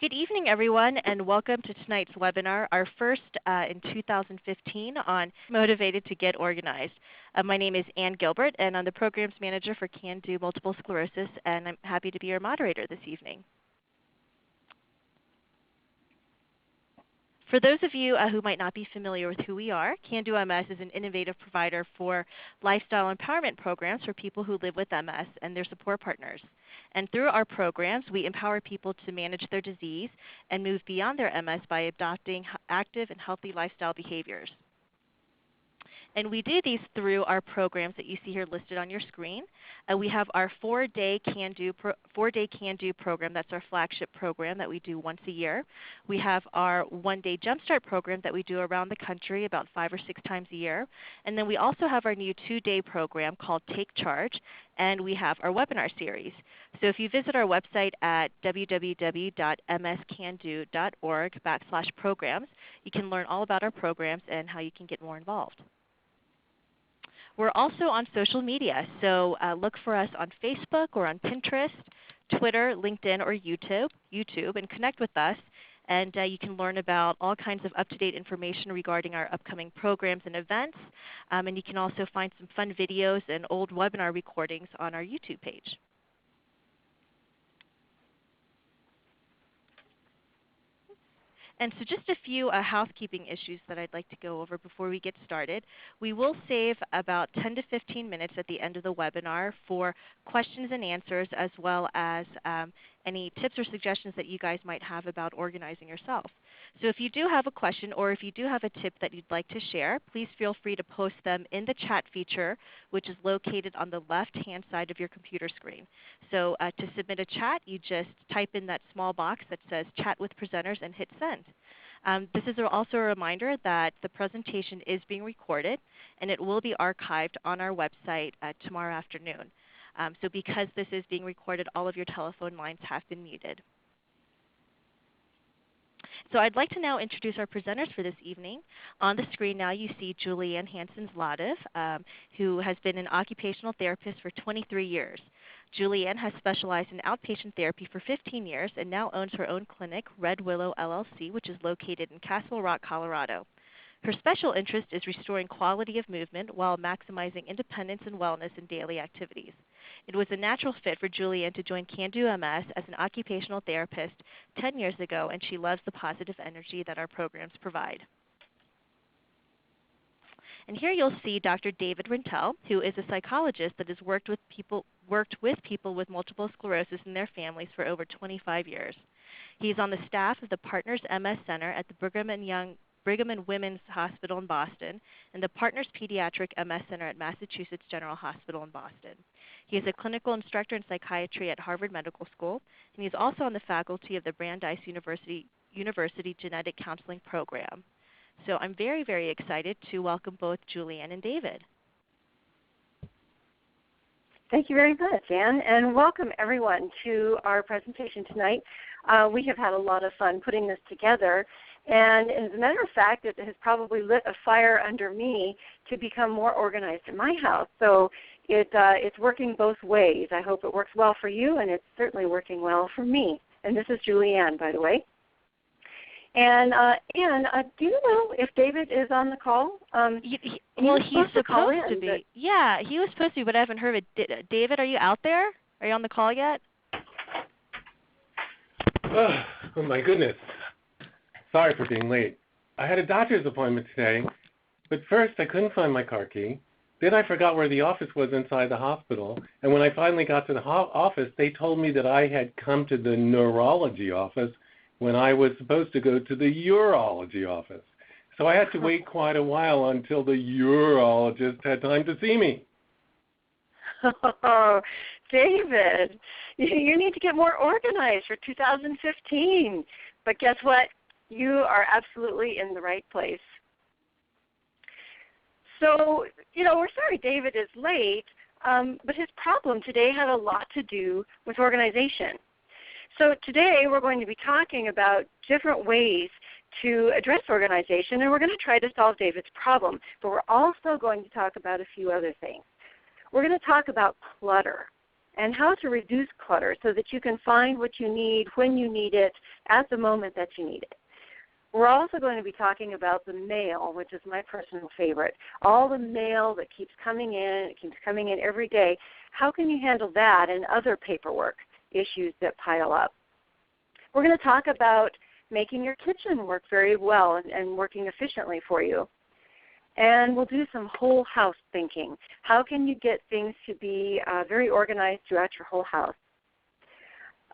Good evening, everyone, and welcome to tonight's webinar, our first in 2015 on Motivated to Get Organized. My name is Ann Gilbert, and I'm the Programs Manager for Can Do Multiple Sclerosis, and I'm happy to be your moderator this evening. For those of you who might not be familiar with who we are, Can Do MS is an innovative provider for lifestyle empowerment programs for people who live with MS and their support partners. And through our programs, we empower people to manage their disease and move beyond their MS by adopting active and healthy lifestyle behaviors. And we do these through our programs that you see here listed on your screen. We have our four-day Can Do program. That's our flagship program that we do once a year. We have our one-day Jumpstart program that we do around the country about 5 or 6 times a year. And then we also have our new 2-day program called Take Charge, and we have our webinar series. So if you visit our website at www.mscando.org/programs, you can learn all about our programs and how you can get more involved. We're also on social media, so look for us on Facebook or on Pinterest, Twitter, LinkedIn, or YouTube, and connect with us. And you can learn about all kinds of up-to-date information regarding our upcoming programs and events. And you can also find some fun videos and old webinar recordings on our YouTube page. And so just a few housekeeping issues that I'd like to go over before we get started. We will save about 10 to 15 minutes at the end of the webinar for questions and answers, as well as any tips or suggestions that you guys might have about organizing yourself. So if you do have a question or if you do have a tip that you'd like to share, please feel free to post them in the chat feature, which is located on the left-hand side of your computer screen. So to submit a chat, you just type in that small box that says Chat with Presenters and hit send. This is also a reminder that the presentation is being recorded, and it will be archived on our website tomorrow afternoon. So because this is being recorded, all of your telephone lines have been muted. So I'd like to now introduce our presenters for this evening. On the screen now you see Juliann Hanson-Zlatev, who has been an occupational therapist for 23 years. Juliann has specialized in outpatient therapy for 15 years and now owns her own clinic, Red Willow LLC, which is located in Castle Rock, Colorado. Her special interest is restoring quality of movement while maximizing independence and wellness in daily activities. It was a natural fit for Juliann to join Can Do MS as an occupational therapist 10 years ago, and she loves the positive energy that our programs provide. And here you'll see Dr. David Rintell, who is a psychologist that has worked with people with multiple sclerosis and their families for over 25 years. He's on the staff of the Partners MS Center at the Brigham and Women's Hospital in Boston and the Partners Pediatric MS Center at Massachusetts General Hospital in Boston. He is a clinical instructor in psychiatry at Harvard Medical School, and he's also on the faculty of the Brandeis University Genetic Counseling Program. So I'm very, very excited to welcome both Juliann and David. Thank you very much, Ann, and welcome everyone to our presentation tonight. We have had a lot of fun putting this together, and as a matter of fact, it has probably lit a fire under me to become more organized in my house. So it's working both ways. I hope it works well for you, and it's certainly working well for me. And this is Juliann, by the way. And Ann, do you know if David is on the call? Well, he's supposed to be. Yeah, he was supposed to be, but I haven't heard of it. David, are you out there? Are you on the call yet? Oh my goodness. Sorry for being late. I had a doctor's appointment today, but first I couldn't find my car key. Then I forgot where the office was inside the hospital, and when I finally got to the office, they told me that I had come to the neurology office when I was supposed to go to the urology office. So I had to wait quite a while until the urologist had time to see me. Oh, David, you need to get more organized for 2015. But guess what? You are absolutely in the right place. So, we're sorry David is late, but his problem today had a lot to do with organization. So today we're going to be talking about different ways to address organization, and we're going to try to solve David's problem. But we're also going to talk about a few other things. We're going to talk about clutter and how to reduce clutter so that you can find what you need when you need it at the moment that you need it. We're also going to be talking about the mail, which is my personal favorite. All the mail that keeps coming in, it keeps coming in every day. How can you handle that and other paperwork issues that pile up? We're going to talk about making your kitchen work very well and working efficiently for you. And we'll do some whole house thinking. How can you get things to be very organized throughout your whole house?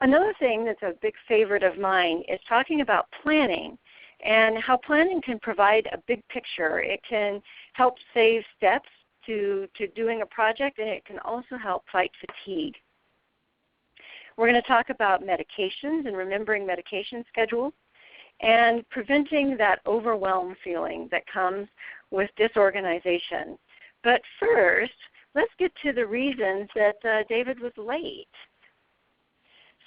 Another thing that's a big favorite of mine is talking about planning and how planning can provide a big picture. It can help save steps to doing a project, and it can also help fight fatigue. We're going to talk about medications and remembering medication schedules and preventing that overwhelm feeling that comes with disorganization. But first, let's get to the reasons that David was late.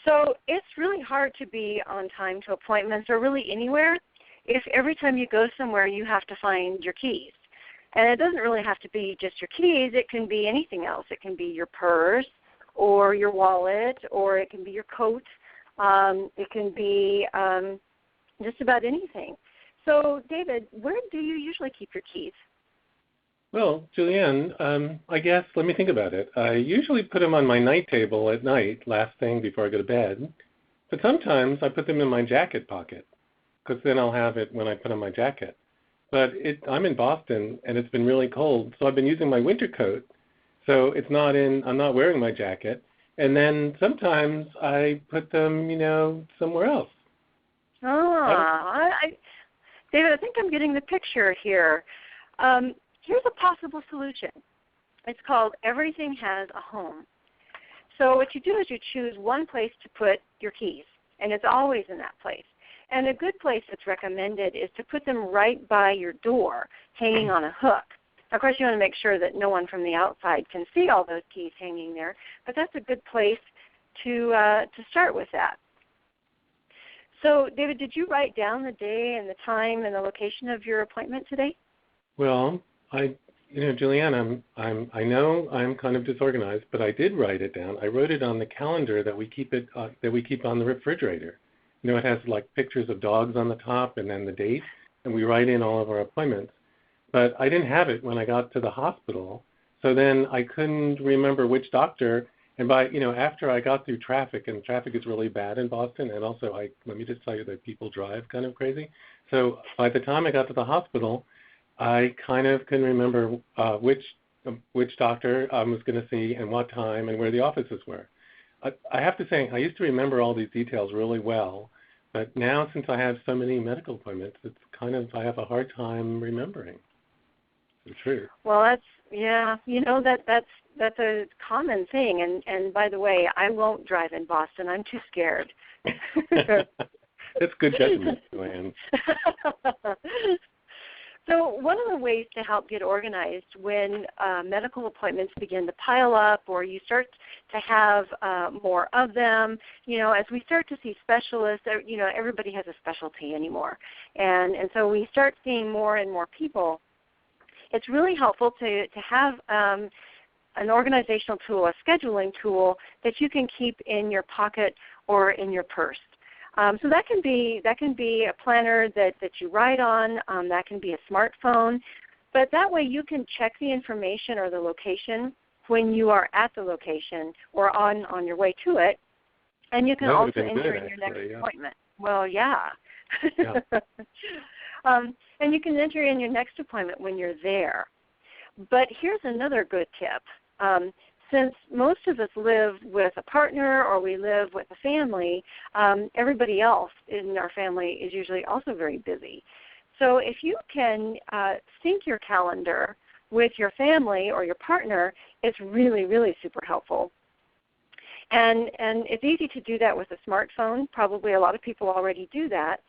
So it's really hard to be on time to appointments or really anywhere if every time you go somewhere you have to find your keys. And it doesn't really have to be just your keys. It can be anything else. It can be your purse or your wallet, or it can be your coat. It can be just about anything. So, David, where do you usually keep your keys? Well, Juliann, I guess, let me think about it. I usually put them on my night table at night, last thing before I go to bed. But sometimes I put them in my jacket pocket, because then I'll have it when I put on my jacket. But I'm in Boston, and it's been really cold, so I've been using my winter coat. So I'm not wearing my jacket. And then sometimes I put them, somewhere else. David, I think I'm getting the picture here. Here's a possible solution. It's called Everything Has a Home. So what you do is you choose one place to put your keys, and it's always in that place. And a good place that's recommended is to put them right by your door, hanging on a hook. Of course, you want to make sure that no one from the outside can see all those keys hanging there, but that's a good place to start with that. So, David, did you write down the day and the time and the location of your appointment today? Well, Juliann, I know I'm kind of disorganized, but I did write it down. I wrote it on the calendar that we keep on the refrigerator. It has like pictures of dogs on the top and then the date, and we write in all of our appointments. But I didn't have it when I got to the hospital, so then I couldn't remember which doctor. And after I got through traffic, and traffic is really bad in Boston, and also let me just tell you that people drive kind of crazy. So by the time I got to the hospital, I kind of couldn't remember which doctor I was going to see and what time and where the offices were. I have to say, I used to remember all these details really well, but now since I have so many medical appointments, I have a hard time remembering. The truth. Well, that's a common thing. And by the way, I won't drive in Boston. I'm too scared. That's good judgment, Joanne. So one of the ways to help get organized when medical appointments begin to pile up or you start to have more of them, as we start to see specialists, everybody has a specialty anymore. And so we start seeing more and more people. It's really helpful to have an organizational tool, a scheduling tool that you can keep in your pocket or in your purse. So that can be a planner that you write on. That can be a smartphone. But that way you can check the information or the location when you are at the location or on your way to it. And you can also enter in your next appointment. Well, yeah. And you can enter in your next appointment when you're there. But here's another good tip. Since most of us live with a partner or we live with a family, everybody else in our family is usually also very busy. So if you can sync your calendar with your family or your partner, it's really, really super helpful. And it's easy to do that with a smartphone. Probably a lot of people already do that.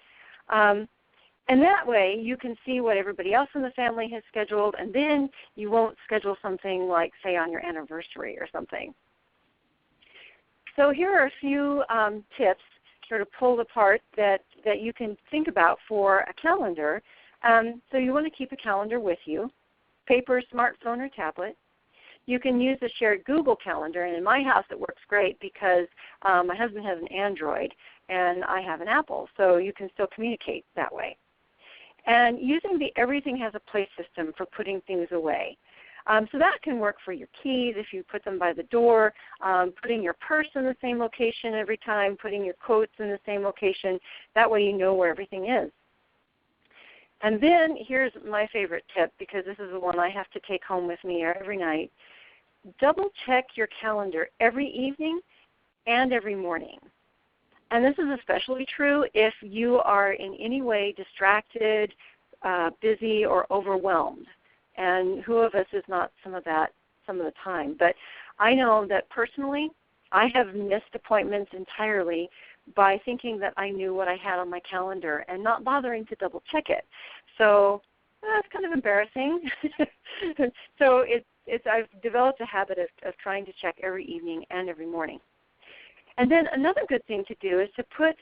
And that way you can see what everybody else in the family has scheduled, and then you won't schedule something like, say, on your anniversary or something. So here are a few tips sort of pulled apart that you can think about for a calendar. So you want to keep a calendar with you, paper, smartphone, or tablet. you can use a shared Google Calendar, and in my house it works great because my husband has an Android and I have an Apple, so you can still communicate that way. And using the Everything Has a Place system for putting things away. So that can work for your keys if you put them by the door, putting your purse in the same location every time, putting your coats in the same location. That way you know where everything is. And then here's my favorite tip, because this is the one I have to take home with me every night. Double check your calendar every evening and every morning. And this is especially true if you are in any way distracted, busy, or overwhelmed. And who of us is not some of that some of the time? But I know that personally, I have missed appointments entirely by thinking that I knew what I had on my calendar and not bothering to double check it. So that's kind of embarrassing. So I've developed a habit of trying to check every evening and every morning. And then another good thing to do is to put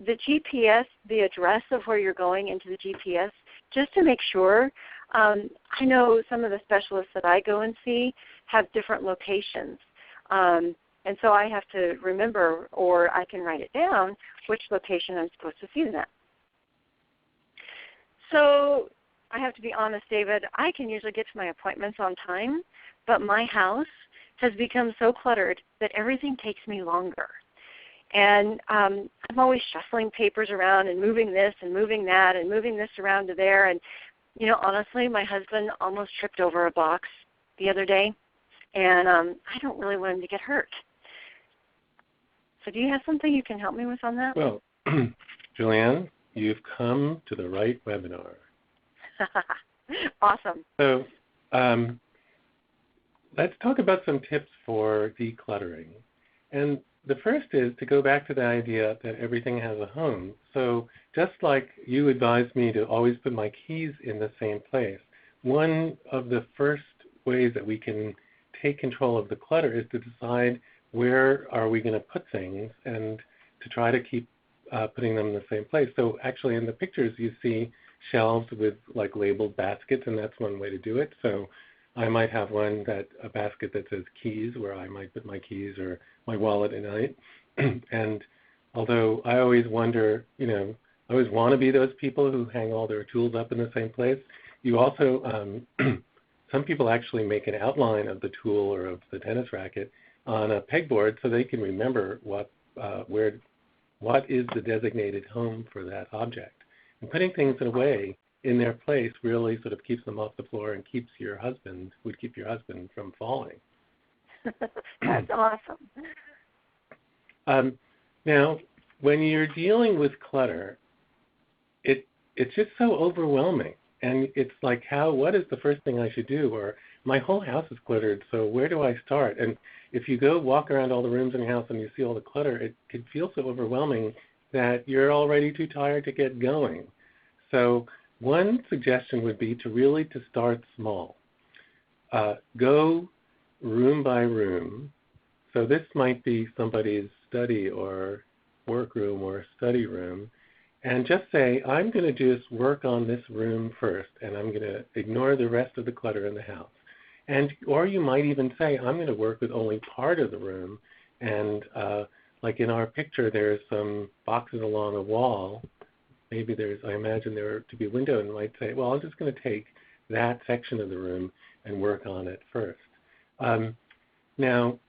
the GPS, the address of where you're going, into the GPS, just to make sure. I know some of the specialists that I go and see have different locations. And so I have to remember, or I can write it down, which location I'm supposed to see them at. So I have to be honest, David, I can usually get to my appointments on time, but my house has become so cluttered that everything takes me longer. And I'm always shuffling papers around and moving this and moving that and moving this around to there. And, you know, honestly, my husband almost tripped over a box the other day, and I don't really want him to get hurt. So do you have something you can help me with on that? Well, Juliann, you've come to the right webinar. Awesome. So let's talk about some tips for decluttering. And the first is to go back to the idea that everything has a home. So just like you advised me to always put my keys in the same place, one of the first ways that we can take control of the clutter is to decide where are we going to put things and to try to keep putting them in the same place. So actually in the pictures you see shelves with like labeled baskets, and that's one way to do it. So I might have a basket that says keys, where I might put my keys or my wallet at night. And although I always wonder, I always want to be those people who hang all their tools up in the same place, you also, some people actually make an outline of the tool or of the tennis racket on a pegboard so they can remember what is the designated home for that object. And putting things away in their place really sort of keeps them off the floor and would keep your husband from falling. That's awesome. Now, when you're dealing with clutter, it's just so overwhelming. And it's like, what is the first thing I should do? Or my whole house is cluttered, so where do I start? And if you go walk around all the rooms in your house and you see all the clutter, it can feel so overwhelming that you're already too tired to get going. So one suggestion would be to start small. Go room by room. So this might be somebody's study or workroom or study room. And just say, I'm going to just work on this room first, and I'm going to ignore the rest of the clutter in the house. Or you might even say, I'm going to work with only part of the room. And like in our picture, there's some boxes along a wall. Maybe I imagine there to be a window, and might say, well, I'm just going to take that section of the room and work on it first. Now,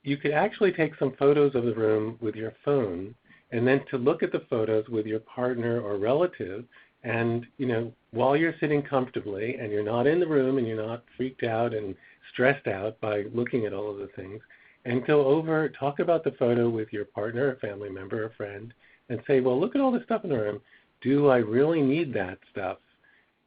you could actually take some photos of the room with your phone, and then to look at the photos with your partner or relative, and while you're sitting comfortably and you're not in the room and you're not freaked out and stressed out by looking at all of the things, and talk about the photo with your partner, a family member, a friend, and say, well, look at all the stuff in the room. Do I really need that stuff?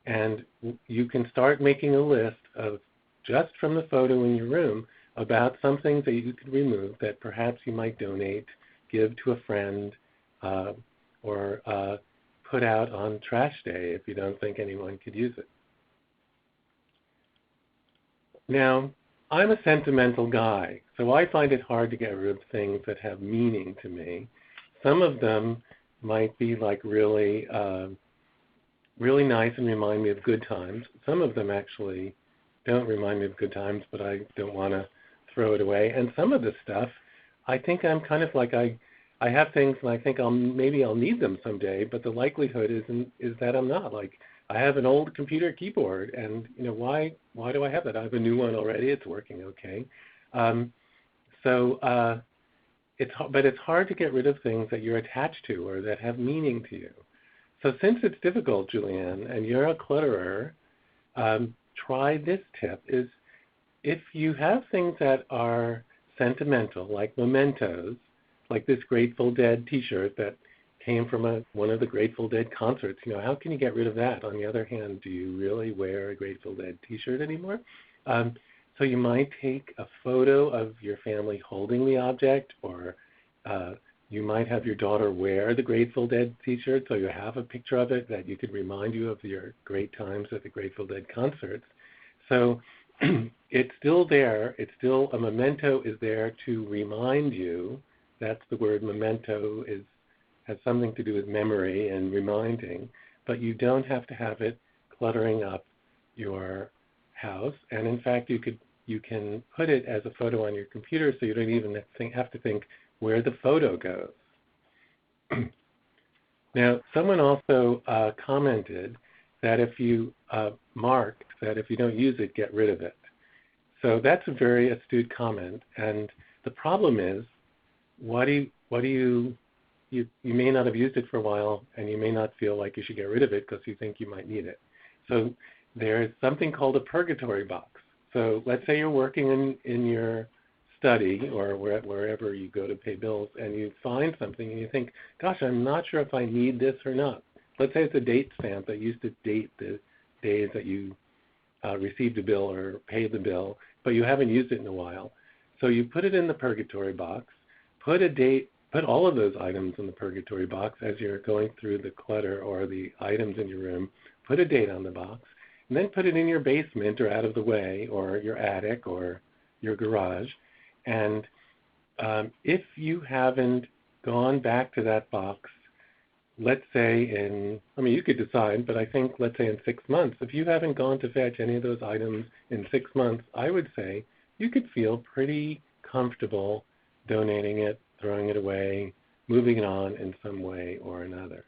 And you can start making a list of, just from the photo in your room, about some things that you could remove that perhaps you might donate, give to a friend, or put out on trash day if you don't think anyone could use it. Now, I'm a sentimental guy, so I find it hard to get rid of things that have meaning to me. Some of them might be like really nice and remind me of good times. Some of them actually don't remind me of good times, but I don't want to throw it away. And some of the stuff, I think I'm kind of like I have things and I think maybe I'll need them someday, but the likelihood is that I'm not. Like I have an old computer keyboard, and why do I have that? I have a new one already. It's working okay. It's hard to get rid of things that you're attached to or that have meaning to you. So since it's difficult, Juliann, and you're a clutterer, try this tip. Is if you have things that are sentimental, like mementos, like this Grateful Dead T-shirt that came from one of the Grateful Dead concerts, how can you get rid of that? On the other hand, do you really wear a Grateful Dead T-shirt anymore? So you might take a photo of your family holding the object, or you might have your daughter wear the Grateful Dead T-shirt, so you have a picture of it that you could remind you of your great times at the Grateful Dead concerts. So it's still there. It's still a memento is there to remind you. That's the word memento has something to do with memory and reminding, but you don't have to have it cluttering up your house. And in fact, you can put it as a photo on your computer, so you don't even have to think where the photo goes. Now, someone also commented that if you mark that if you don't use it, get rid of it. So that's a very astute comment. And the problem is, you may not have used it for a while, and you may not feel like you should get rid of it because you think you might need it. So there's something called a purgatory box. So let's say you're working in your study or wherever you go to pay bills, and you find something and you think, gosh, I'm not sure if I need this or not. Let's say it's a date stamp that used to date the days that you received a bill or paid the bill, but you haven't used it in a while. So you put it in the purgatory box, put all of those items in the purgatory box as you're going through the clutter or the items in your room, put a date on the box, and then put it in your basement or out of the way, or your attic or your garage. And if you haven't gone back to that box, let's say you could decide, but I think let's say in 6 months, if you haven't gone to fetch any of those items in 6 months, I would say you could feel pretty comfortable donating it, throwing it away, moving it on in some way or another.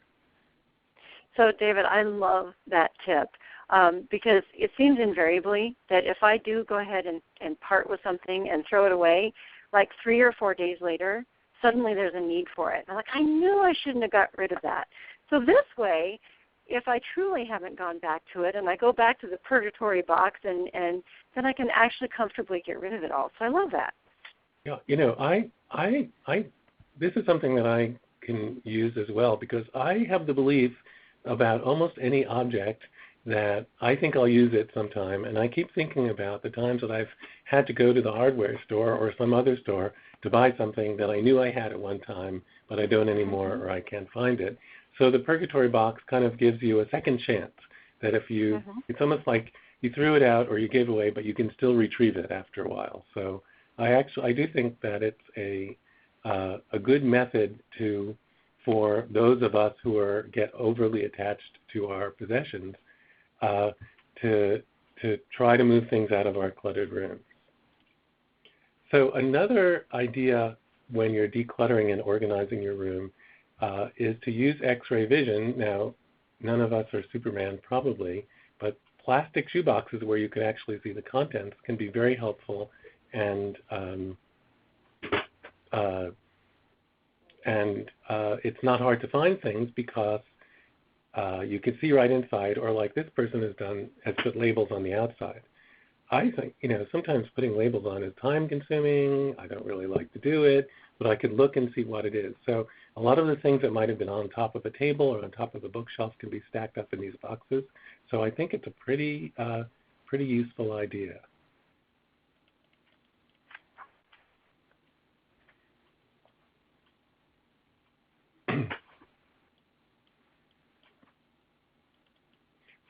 So, David, I love that tip because it seems invariably that if I do go ahead and part with something and throw it away, like 3 or 4 days later, suddenly there's a need for it. I'm like, I knew I shouldn't have got rid of that. So this way, if I truly haven't gone back to it and I go back to the purgatory box, and then I can actually comfortably get rid of it all. So I love that. Yeah, this is something that I can use as well, because I have the belief about almost any object that I think I'll use it sometime, and I keep thinking about the times that I've had to go to the hardware store or some other store to buy something that I knew I had at one time, but I don't anymore, or I can't find it. So the purgatory box kind of gives you a second chance that if you, it's almost like you threw it out or you gave it away, but you can still retrieve it after a while. So I do think that it's a good method for those of us who get overly attached to our possessions to try to move things out of our cluttered rooms. So another idea when you're decluttering and organizing your room is to use X-ray vision. Now, none of us are Superman probably, but plastic shoe boxes where you can actually see the contents can be very helpful, and it's not hard to find things because you can see right inside, or like this person has put labels on the outside. I think, sometimes putting labels on is time consuming. I don't really like to do it, but I could look and see what it is. So a lot of the things that might have been on top of a table or on top of a bookshelf can be stacked up in these boxes. So I think it's a pretty useful idea.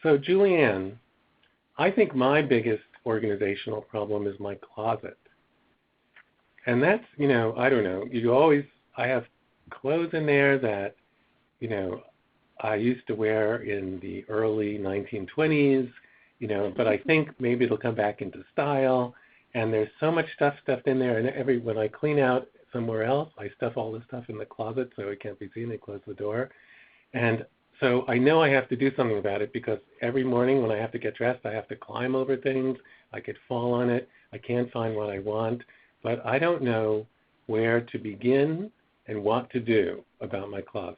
So Juliann, I think my biggest organizational problem is my closet. And that's, I don't know, I have clothes in there that, I used to wear in the early 1920s, but I think maybe it'll come back into style. And there's so much stuff stuffed in there, and when I clean out somewhere else, I stuff all the stuff in the closet so it can't be seen. I close the door. And so I know I have to do something about it, because every morning when I have to get dressed, I have to climb over things. I could fall on it. I can't find what I want. But I don't know where to begin and what to do about my closet.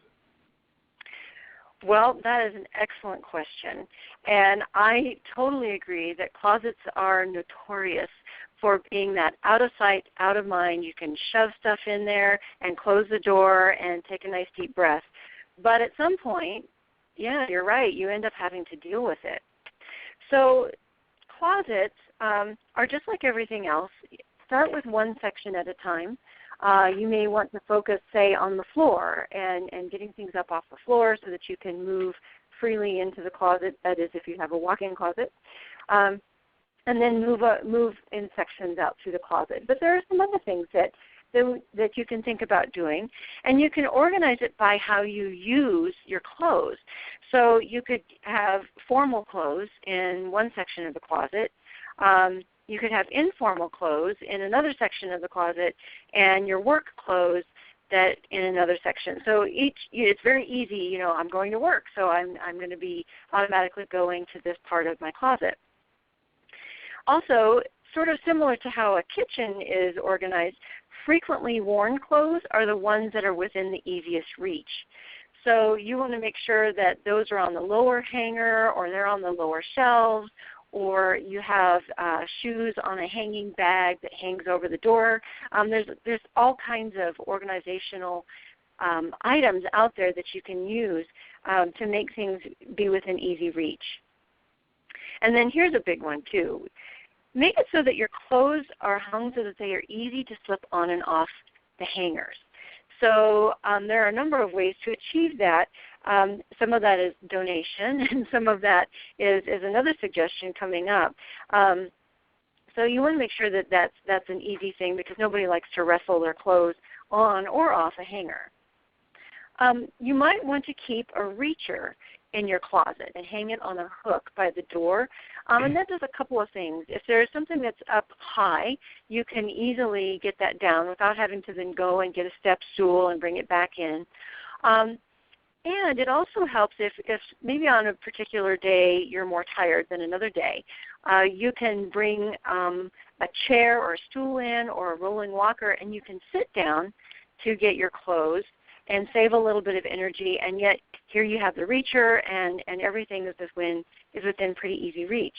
Well, that is an excellent question. And I totally agree that closets are notorious for being that out of sight, out of mind. You can shove stuff in there and close the door and take a nice deep breath. But at some point, yeah, you're right, you end up having to deal with it. So closets are just like everything else. Start with one section at a time. You may want to focus, say, on the floor and getting things up off the floor so that you can move freely into the closet, that is if you have a walk-in closet, and then move in sections out through the closet. But there are some other things that you can think about doing, and you can organize it by how you use your clothes. So you could have formal clothes in one section of the closet. You could have informal clothes in another section of the closet, and your work clothes that in another section. So it's very easy. I'm going to work, so I'm going to be automatically going to this part of my closet. Also, sort of similar to how a kitchen is organized, frequently worn clothes are the ones that are within the easiest reach. So you want to make sure that those are on the lower hanger, or they're on the lower shelves, or you have shoes on a hanging bag that hangs over the door. There's all kinds of organizational items out there that you can use to make things be within easy reach. And then here's a big one too. Make it so that your clothes are hung so that they are easy to slip on and off the hangers. So there are a number of ways to achieve that. Some of that is donation, and some of that is another suggestion coming up. So you want to make sure that that's an easy thing, because nobody likes to wrestle their clothes on or off a hanger. You might want to keep a reacher in your closet and hang it on a hook by the door. And that does a couple of things. If there's something that's up high, you can easily get that down without having to then go and get a step stool and bring it back in. And it also helps if maybe on a particular day you're more tired than another day. You can bring a chair or a stool in, or a rolling walker, and you can sit down to get your clothes and save a little bit of energy, and yet here you have the reacher, and everything is within pretty easy reach.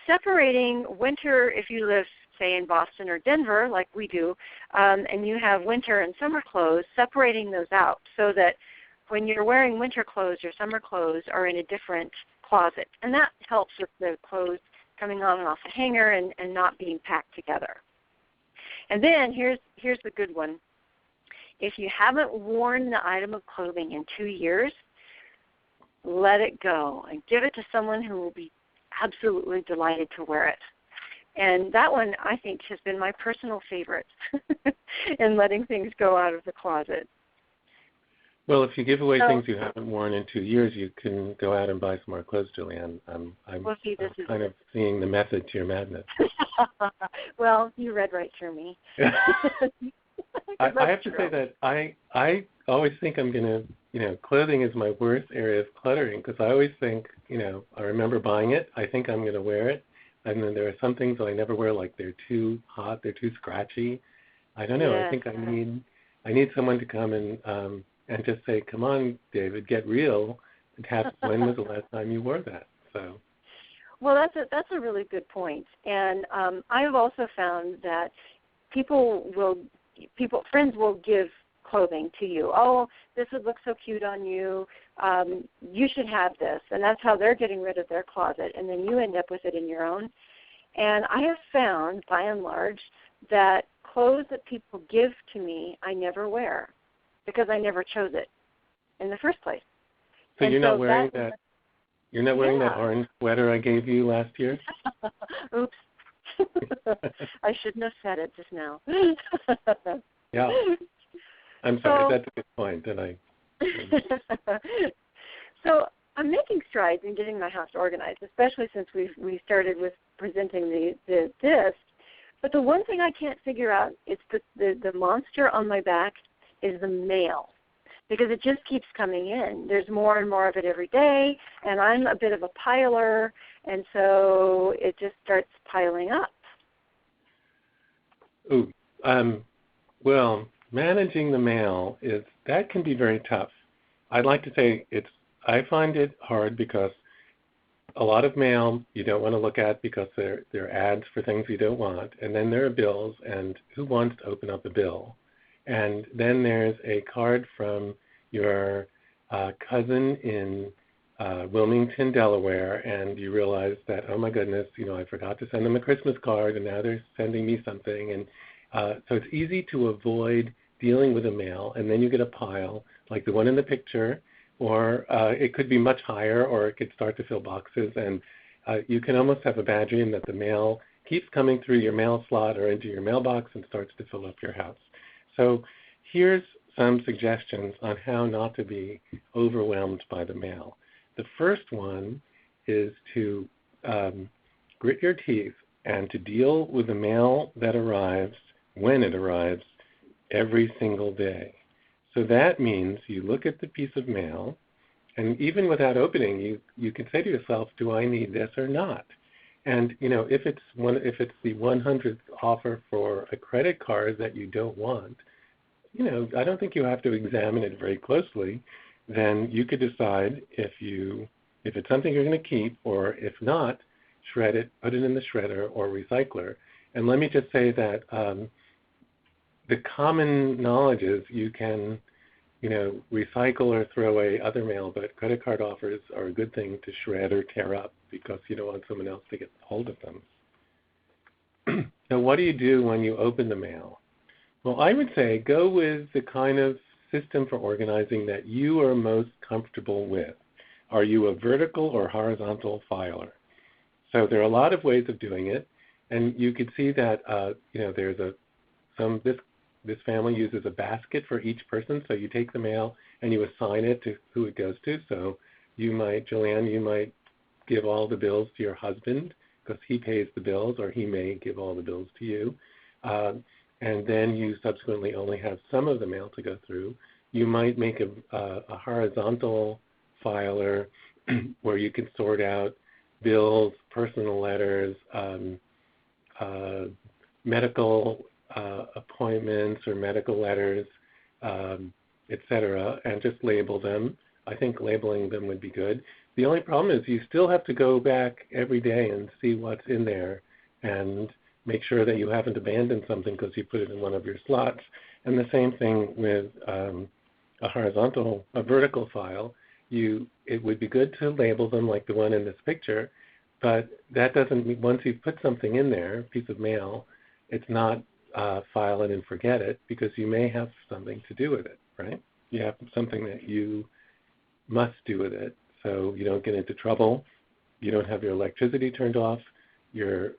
Separating winter, if you live, say, in Boston or Denver, like we do, and you have winter and summer clothes, separating those out so that when you're wearing winter clothes, your summer clothes are in a different closet. And that helps with the clothes coming on and off the hanger and not being packed together. And then here's the good one. If you haven't worn the item of clothing in 2 years, let it go and give it to someone who will be absolutely delighted to wear it. And that one, I think, has been my personal favorite in letting things go out of the closet. Well, if you give away things you haven't worn in 2 years, you can go out and buy some more clothes, Juliann. I'm kind of seeing the method to your madness. Well, you read right through me. I have to say that I always think I'm going to, clothing is my worst area of cluttering, because I always think, I remember buying it, I think I'm going to wear it, and then there are some things that I never wear, like they're too hot, they're too scratchy. I don't know. Yes. I think I need someone to come and just say, come on, David, get real. When was the last time you wore that? So. Well, that's a really good point. And I have also found that friends will give clothing to you. Oh, this would look so cute on you. You should have this. And that's how they're getting rid of their closet. And then you end up with it in your own. And I have found, by and large, that clothes that people give to me, I never wear because I never chose it in the first place. So you're not wearing that? You're not wearing that orange sweater I gave you last year? Oops. I shouldn't have said it just now. Yeah. I'm sorry. That's a good point. So I'm making strides in getting my house organized, especially since we started with presenting this. But the one thing I can't figure out is the monster on my back is the mail, because it just keeps coming in. There's more and more of it every day, and I'm a bit of a piler, and so it just starts piling up. Ooh, well, managing the mail that can be very tough. I'd like to say I find it hard because a lot of mail you don't want to look at because they're ads for things you don't want, and then there are bills, and who wants to open up a bill? And then there's a card from your cousin in Wilmington, Delaware, and you realize that, oh my goodness, I forgot to send them a Christmas card, and now they're sending me something. And so it's easy to avoid dealing with the mail, and then you get a pile like the one in the picture, or it could be much higher, or it could start to fill boxes, and you can almost have a bad dream that the mail keeps coming through your mail slot or into your mailbox and starts to fill up your house. So here's some suggestions on how not to be overwhelmed by the mail. The first one is to grit your teeth and to deal with the mail that arrives when it arrives every single day. So that means you look at the piece of mail, and even without opening, you can say to yourself, do I need this or not? And if it's the 100th offer for a credit card that you don't want, I don't think you have to examine it very closely. Then you could decide if it's something you're going to keep, or if not, shred it, put it in the shredder or recycler. And let me just say that the common knowledge is you can, recycle or throw away other mail, but credit card offers are a good thing to shred or tear up because you don't want someone else to get hold of them. So what do you do when you open the mail? Well, I would say go with the kind of system for organizing that you are most comfortable with. Are you a vertical or horizontal filer? So there are a lot of ways of doing it, and you could see that there's this family uses a basket for each person. So you take the mail and you assign it to who it goes to. So Juliann, you might give all the bills to your husband because he pays the bills, or he may give all the bills to you. And then you subsequently only have some of the mail to go through. You might make a horizontal filer where you can sort out bills, personal letters, medical appointments or medical letters, etc., and just label them. I think labeling them would be good. The only problem is you still have to go back every day and see what's in there and make sure that you haven't abandoned something because you put it in one of your slots. And the same thing with a vertical file. It would be good to label them like the one in this picture, but that doesn't mean once you've put something in there, a piece of mail, it's not file it and forget it, because you may have something to do with it, right? You have something that you must do with it so you don't get into trouble. You don't have your electricity turned off. Your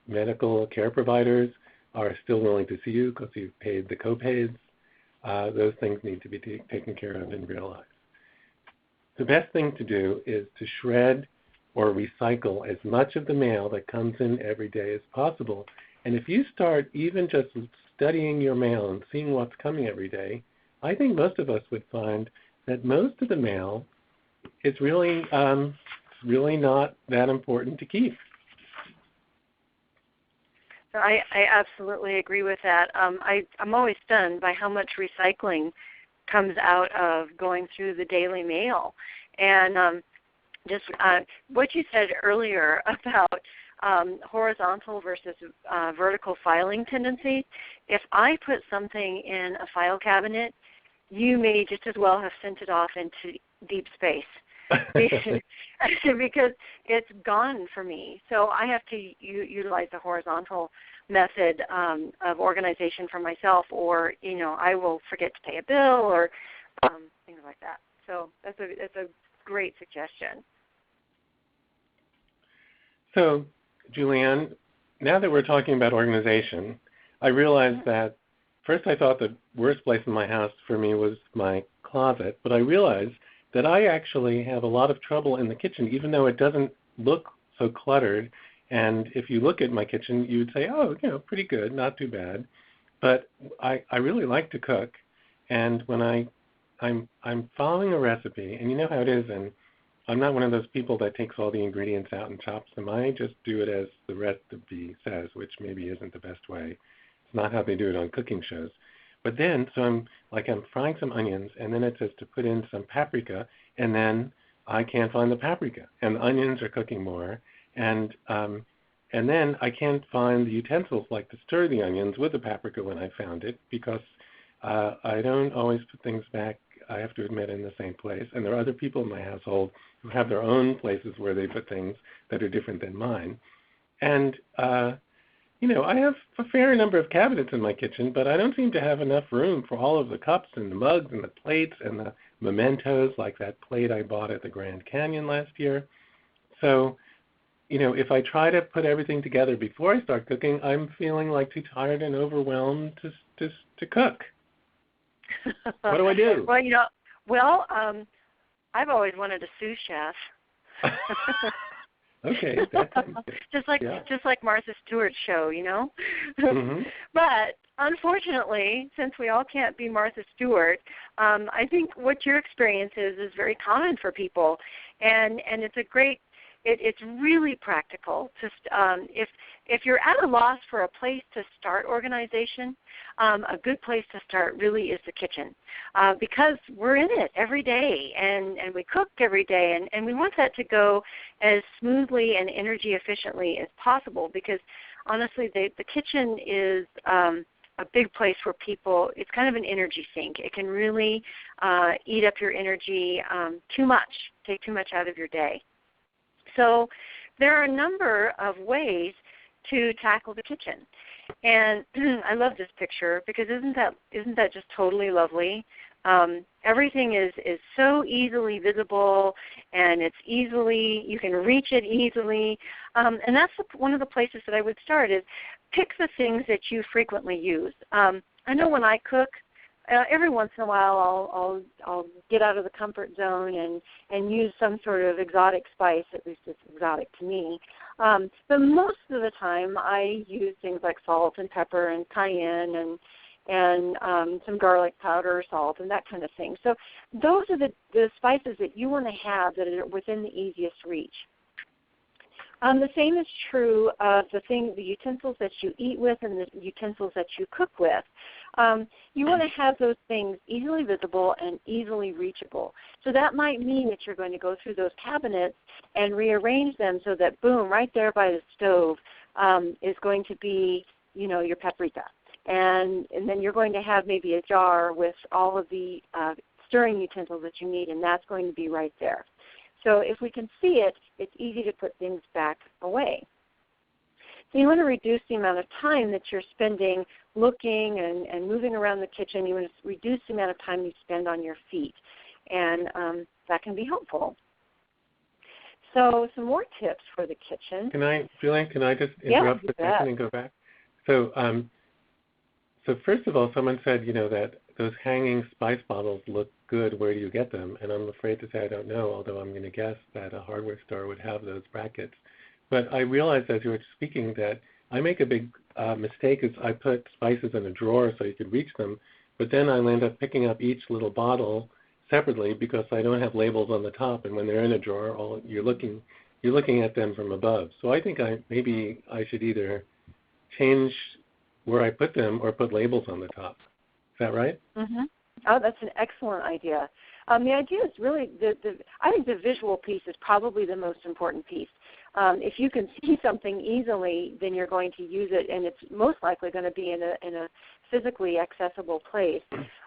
medical care providers are still willing to see you because you've paid the co-pays. Those things need to be taken care of in real life. The best thing to do is to shred or recycle as much of the mail that comes in every day as possible. And if you start even just studying your mail and seeing what's coming every day, I think most of us would find that most of the mail is really not that important to keep. So I absolutely agree with that. I'm always stunned by how much recycling comes out of going through the daily mail. And just what you said earlier about horizontal versus vertical filing tendency, if I put something in a file cabinet, you may just as well have sent it off into deep space. Because it's gone for me. So I have to utilize the horizontal method of organization for myself, or I will forget to pay a bill or things like that. So that's a great suggestion. So, Juliann, now that we're talking about organization, I realized that first I thought the worst place in my house for me was my closet, but I realized that I actually have a lot of trouble in the kitchen, even though it doesn't look so cluttered. And if you look at my kitchen, you would say, oh, pretty good, not too bad. But I really like to cook, and when I'm following a recipe, and you know how it is, and I'm not one of those people that takes all the ingredients out and chops them. I just do it as the recipe says, which maybe isn't the best way. It's not how they do it on cooking shows. But then, so I'm frying some onions, and then it says to put in some paprika, and then I can't find the paprika, and the onions are cooking more, and then I can't find the utensils like to stir the onions with the paprika when I found it, because I don't always put things back, I have to admit, in the same place. And there are other people in my household who have their own places where they put things that are different than mine. And, I have a fair number of cabinets in my kitchen, but I don't seem to have enough room for all of the cups and the mugs and the plates and the mementos, like that plate I bought at the Grand Canyon last year. So, if I try to put everything together before I start cooking, I'm feeling like too tired and overwhelmed to cook. What do I do? Well, I've always wanted a sous chef. Okay, that's just like Martha Stewart's show, Mm-hmm. But unfortunately, since we all can't be Martha Stewart, I think what your experience is very common for people, and it's a great. It's really practical. If you're at a loss for a place to start organization, a good place to start really is the kitchen, because we're in it every day, and we cook every day, and we want that to go as smoothly and energy efficiently as possible, because honestly the kitchen is a big place where people, it's kind of an energy sink. It can really eat up your energy too much, take too much out of your day. So there are a number of ways to tackle the kitchen. And I love this picture because isn't that just totally lovely? Everything is so easily visible, and you can reach it easily. And that's one of the places that I would start is pick the things that you frequently use. I know when I cook, every once in a while I'll get out of the comfort zone and use some sort of exotic spice. At least it's exotic to me. But most of the time I use things like salt and pepper and cayenne and some garlic powder or salt and that kind of thing. So those are the spices that you want to have that are within the easiest reach. The same is true of the utensils that you eat with and the utensils that you cook with. You want to have those things easily visible and easily reachable. So that might mean that you're going to go through those cabinets and rearrange them so that, boom, right there by the stove is going to be, your paprika. And then you're going to have maybe a jar with all of the stirring utensils that you need, and that's going to be right there. So if we can see it, it's easy to put things back away. So you want to reduce the amount of time that you're spending looking and moving around the kitchen. You want to reduce the amount of time you spend on your feet, and that can be helpful. So some more tips for the kitchen. Juliann, can I just interrupt for a second and go back? So first of all, someone said, that those hanging spice bottles look good. Where do you get them? And I'm afraid to say I don't know, although I'm going to guess that a hardware store would have those brackets. But I realized as you were speaking that I make a big mistake is I put spices in a drawer so you could reach them, but then I'll end up picking up each little bottle separately because I don't have labels on the top, and when they're in a drawer, you're looking at them from above. So I think maybe I should either change where I put them or put labels on the top. Is that right? Mm-hmm. Oh, that's an excellent idea. The idea is really, I think the visual piece is probably the most important piece. If you can see something easily, then you're going to use it, and it's most likely going to be in a physically accessible place.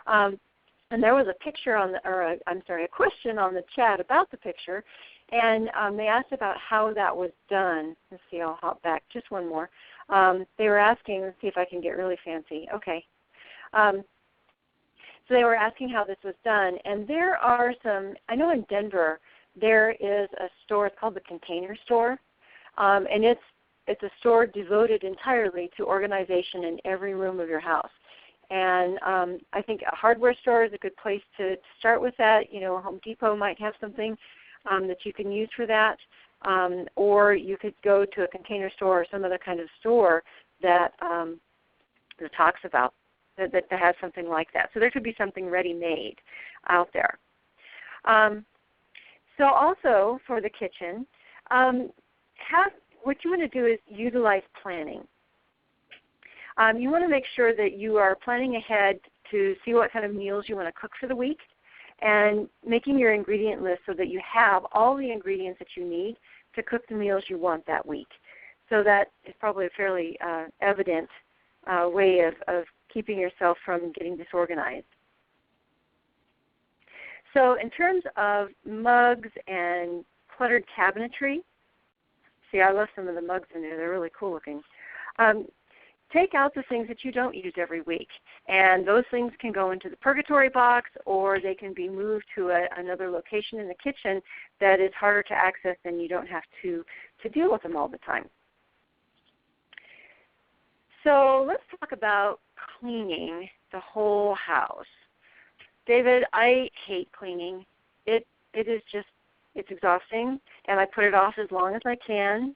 And there was a question on the chat about the picture, and they asked about how that was done. Let's see, I'll hop back just one more. They were asking, let's see if I can get really fancy. Okay. So they were asking how this was done, and there are I know in Denver there is a store, it's called the Container Store, and it's a store devoted entirely to organization in every room of your house. And I think a hardware store is a good place to start with that. Home Depot might have something that you can use for that. Or you could go to a Container Store or some other kind of store that talks about, that has something like that. So there could be something ready-made out there. So also for the kitchen, what you want to do is utilize planning. You want to make sure that you are planning ahead to see what kind of meals you want to cook for the week and making your ingredient list so that you have all the ingredients that you need to cook the meals you want that week. So that is probably a fairly evident way of keeping yourself from getting disorganized. So in terms of mugs and cluttered cabinetry, see, I love some of the mugs in there. They're really cool looking. Take out the things that you don't use every week, and those things can go into the purgatory box, or they can be moved to another location in the kitchen that is harder to access, and you don't have to deal with them all the time. So let's talk about cleaning the whole house. David, I hate cleaning. It is just, it's exhausting, and I put it off as long as I can.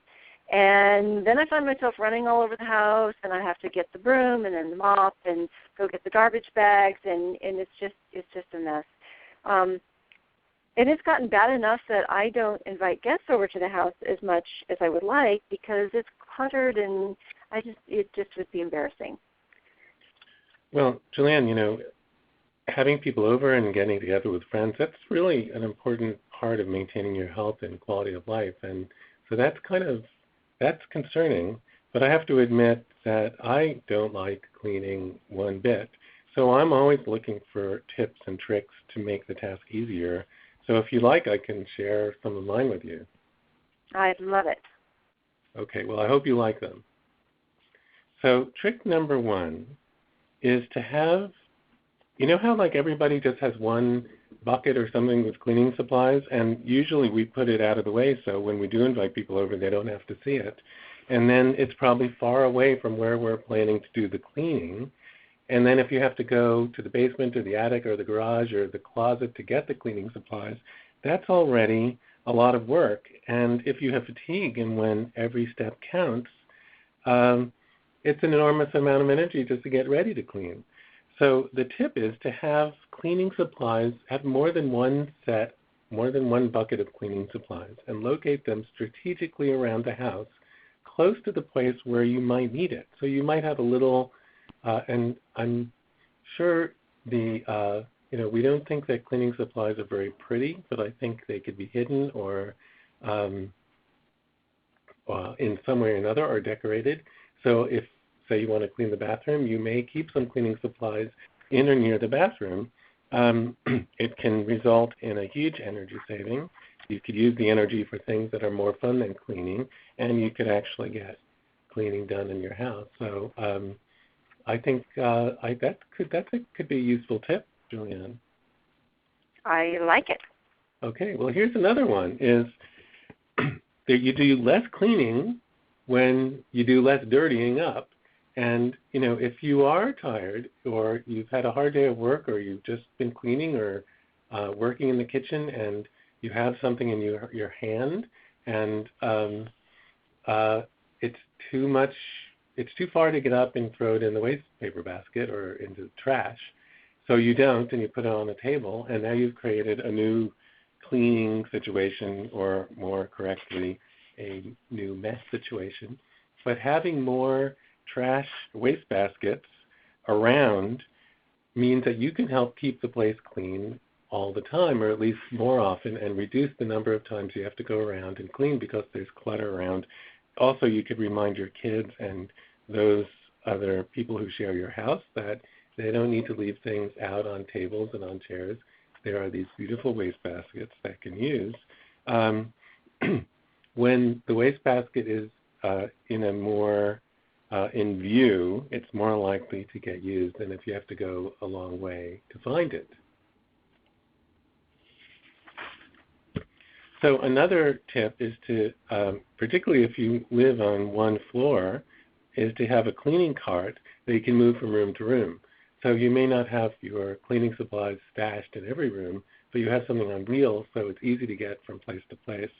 And then I find myself running all over the house, and I have to get the broom and then the mop and go get the garbage bags, and it's just a mess. And it's gotten bad enough that I don't invite guests over to the house as much as I would like because it's cluttered, and it just would be embarrassing. Well, Juliann, having people over and getting together with friends, that's really an important part of maintaining your health and quality of life. And so that's concerning, but I have to admit that I don't like cleaning one bit. So I'm always looking for tips and tricks to make the task easier. So if you like, I can share some of mine with you. I'd love it. Okay, well, I hope you like them. So trick number one is to have, how like everybody just has one bucket or something with cleaning supplies, and usually we put it out of the way so when we do invite people over, they don't have to see it. And then it's probably far away from where we're planning to do the cleaning. And then if you have to go to the basement or the attic or the garage or the closet to get the cleaning supplies, that's already a lot of work. And if you have fatigue and when every step counts, it's an enormous amount of energy just to get ready to clean. So the tip is to have cleaning supplies, have more than one bucket of cleaning supplies, and locate them strategically around the house, close to the place where you might need it. So you might have a little, and I'm sure we don't think that cleaning supplies are very pretty, but I think they could be hidden or in some way or another or decorated. So if, say, you want to clean the bathroom, you may keep some cleaning supplies in or near the bathroom. It can result in a huge energy saving. You could use the energy for things that are more fun than cleaning, and you could actually get cleaning done in your house. So I think that could be a useful tip, Juliann. I like it. Okay, well, here's another one, is that you do less cleaning when you do less dirtying up. And, if you are tired or you've had a hard day at work or you've just been cleaning or working in the kitchen and you have something in your hand and it's too far to get up and throw it in the waste paper basket or into the trash, so you don't, and you put it on the table, and now you've created a new cleaning situation, or more correctly, a new mess situation. But having more trash waste baskets around means that you can help keep the place clean all the time, or at least more often, and reduce the number of times you have to go around and clean because there's clutter around. Also, you could remind your kids and those other people who share your house that they don't need to leave things out on tables and on chairs. There are these beautiful waste baskets that can use. When the waste basket is in view, it's more likely to get used than if you have to go a long way to find it. So another tip is to, particularly if you live on one floor, is to have a cleaning cart that you can move from room to room. So you may not have your cleaning supplies stashed in every room, but you have something on wheels, so it's easy to get from place to place.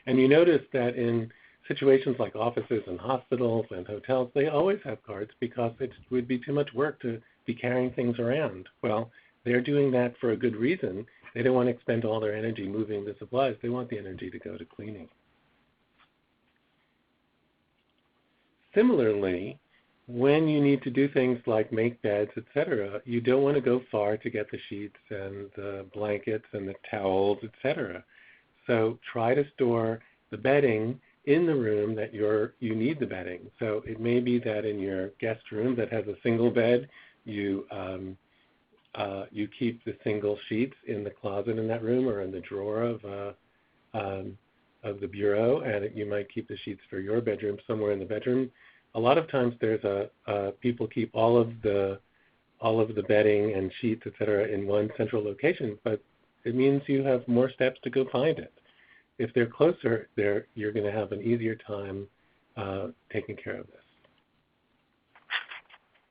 And you notice that in situations like offices and hospitals and hotels, they always have carts because it would be too much work to be carrying things around. Well, they're doing that for a good reason. They don't want to expend all their energy moving the supplies. They want the energy to go to cleaning. Similarly, when you need to do things like make beds, etc., you don't want to go far to get the sheets and the blankets and the towels, etc. So try to store the bedding in the room that you need the bedding. So it may be that in your guest room that has a single bed, you keep the single sheets in the closet in that room or in the drawer of the bureau, and you might keep the sheets for your bedroom somewhere in the bedroom. A lot of times there's people keep all of the bedding and sheets, etc., in one central location, but it means you have more steps to go find it. If they're closer, you're going to have an easier time taking care of this.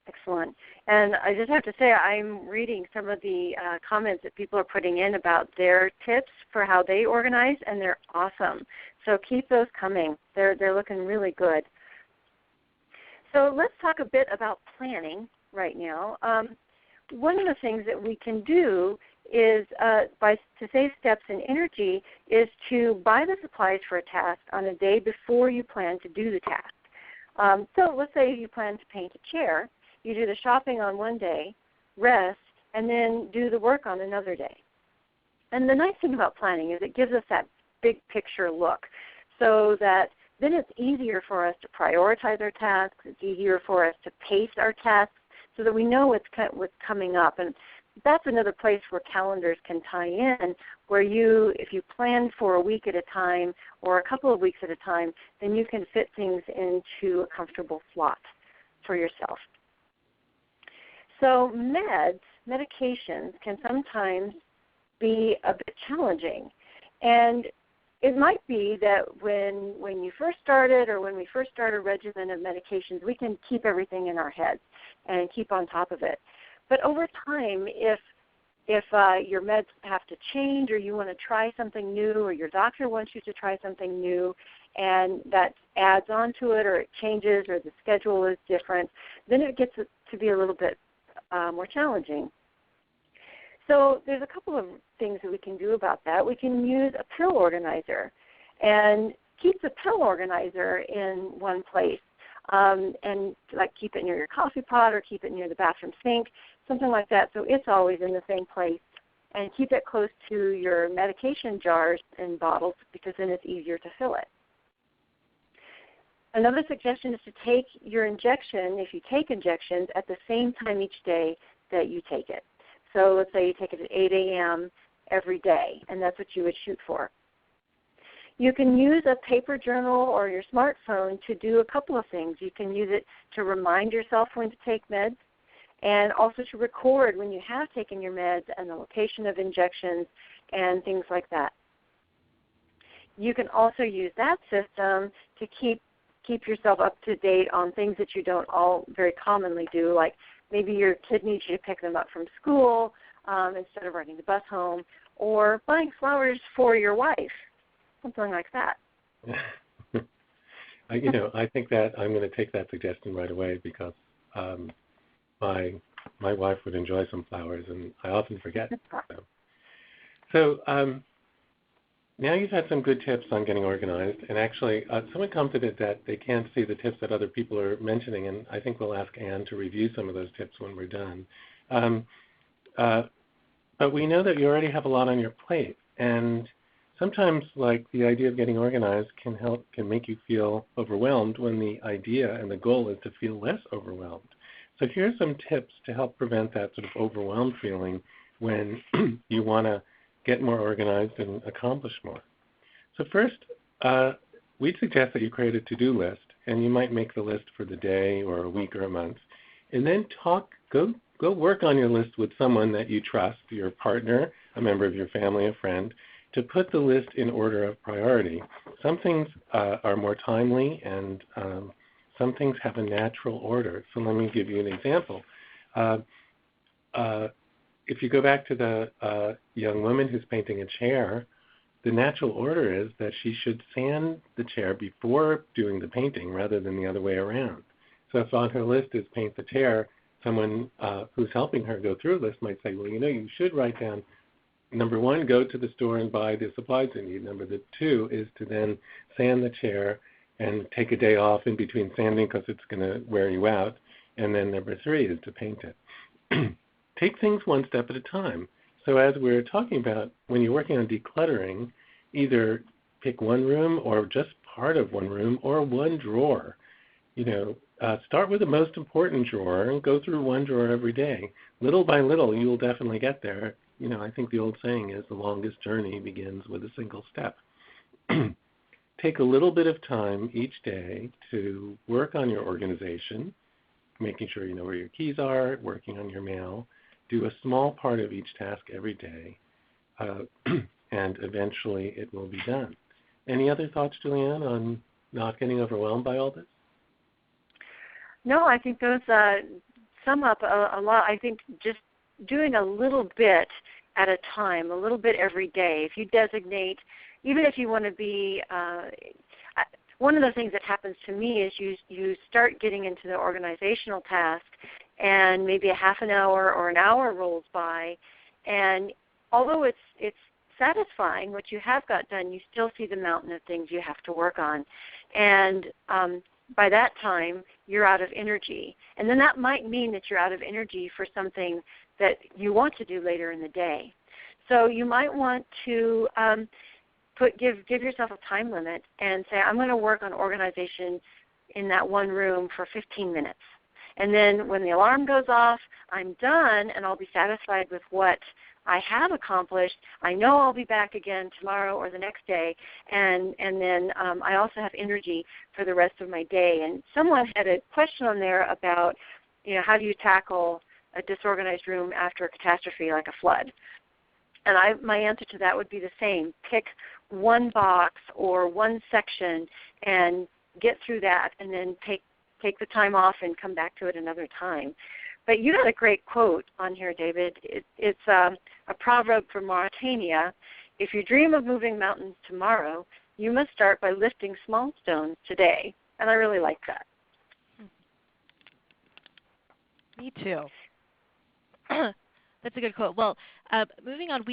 Excellent. And I just have to say, I'm reading some of the comments that people are putting in about their tips for how they organize, and they're awesome. So keep those coming. They're looking really good. So let's talk a bit about planning right now. One of the things that we can do is, to save steps and energy, is to buy the supplies for a task on a day before you plan to do the task. So let's say you plan to paint a chair. You do the shopping on one day, rest, and then do the work on another day. And the nice thing about planning is it gives us that big picture look, so that then it's easier for us to prioritize our tasks. It's easier for us to pace our tasks so that we know what's coming up. And that's another place where calendars can tie in, where if you plan for a week at a time or a couple of weeks at a time, then you can fit things into a comfortable slot for yourself. So medications can sometimes be a bit challenging. And it might be that when you first started, or when we first start a regimen of medications, we can keep everything in our heads and keep on top of it. But over time, if your meds have to change, or you want to try something new, or your doctor wants you to try something new, and that adds on to it, or it changes, or the schedule is different, then it gets to be a little bit more challenging. So there's a couple of things that we can do about that. We can use a pill organizer and keep the pill organizer in one place, and like keep it near your coffee pot or keep it near the bathroom sink, something like that, so it's always in the same place. And keep it close to your medication jars and bottles, because then it's easier to fill it. Another suggestion is to take your injection, if you take injections, at the same time each day that you take it. So let's say you take it at 8 a.m. every day, and that's what you would shoot for. You can use a paper journal or your smartphone to do a couple of things. You can use it to remind yourself when to take meds, and also to record when you have taken your meds and the location of injections and things like that. You can also use that system to keep yourself up to date on things that you don't all very commonly do, like maybe your kid needs you to pick them up from school instead of riding the bus home, or buying flowers for your wife, something like that. I think that I'm going to take that suggestion right away, because my wife would enjoy some flowers, and I often forget. So now you've had some good tips on getting organized, and actually someone commented that they can't see the tips that other people are mentioning, and I think we'll ask Anne to review some of those tips when we're done. But we know that you already have a lot on your plate, and sometimes like the idea of getting organized can make you feel overwhelmed, when the idea and the goal is to feel less overwhelmed. So here are some tips to help prevent that sort of overwhelmed feeling when you want to get more organized and accomplish more. So first, we'd suggest that you create a to-do list, and you might make the list for the day or a week or a month, and then go work on your list with someone that you trust, your partner, a member of your family, a friend, to put the list in order of priority. Some things are more timely, and some things have a natural order. So let me give you an example. if you go back to the young woman who's painting a chair, the natural order is that she should sand the chair before doing the painting rather than the other way around. So if on her list is paint the chair, someone who's helping her go through a list might say, well, you should write down, number one, go to the store and buy the supplies you need. Number two is to then sand the chair and take a day off in between sanding because it's going to wear you out. And then number three is to paint it. Take things one step at a time. So as we're talking about, when you're working on decluttering, either pick one room or just part of one room or one drawer. Start with the most important drawer and go through one drawer every day. Little by little, you'll definitely get there. I think the old saying is the longest journey begins with a single step. Take a little bit of time each day to work on your organization, making sure you know where your keys are, working on your mail. Do a small part of each task every day, and eventually it will be done. Any other thoughts, Juliann, on not getting overwhelmed by all this? No, I think those sum up a lot. I think just doing a little bit at a time, a little bit every day. If you designate, even if you want to be, one of the things that happens to me is you start getting into the organizational task, and maybe a half an hour or an hour rolls by, and although it's satisfying what you have got done, you still see the mountain of things you have to work on. And by that time, you're out of energy. And then that might mean that you're out of energy for something that you want to do later in the day. So you might want to give yourself a time limit and say, I'm going to work on organization in that one room for 15 minutes. And then when the alarm goes off, I'm done, and I'll be satisfied with what I have accomplished. I know I'll be back again tomorrow or the next day, and then I also have energy for the rest of my day. And someone had a question on there about, how do you tackle a disorganized room after a catastrophe like a flood? And my answer to that would be the same. Pick one box or one section and get through that, and then take the time off and come back to it another time. But you had a great quote on here, David. It's a proverb from Mauritania. If you dream of moving mountains tomorrow, you must start by lifting small stones today. And I really like that. Me too. That's a good quote. Well, moving on,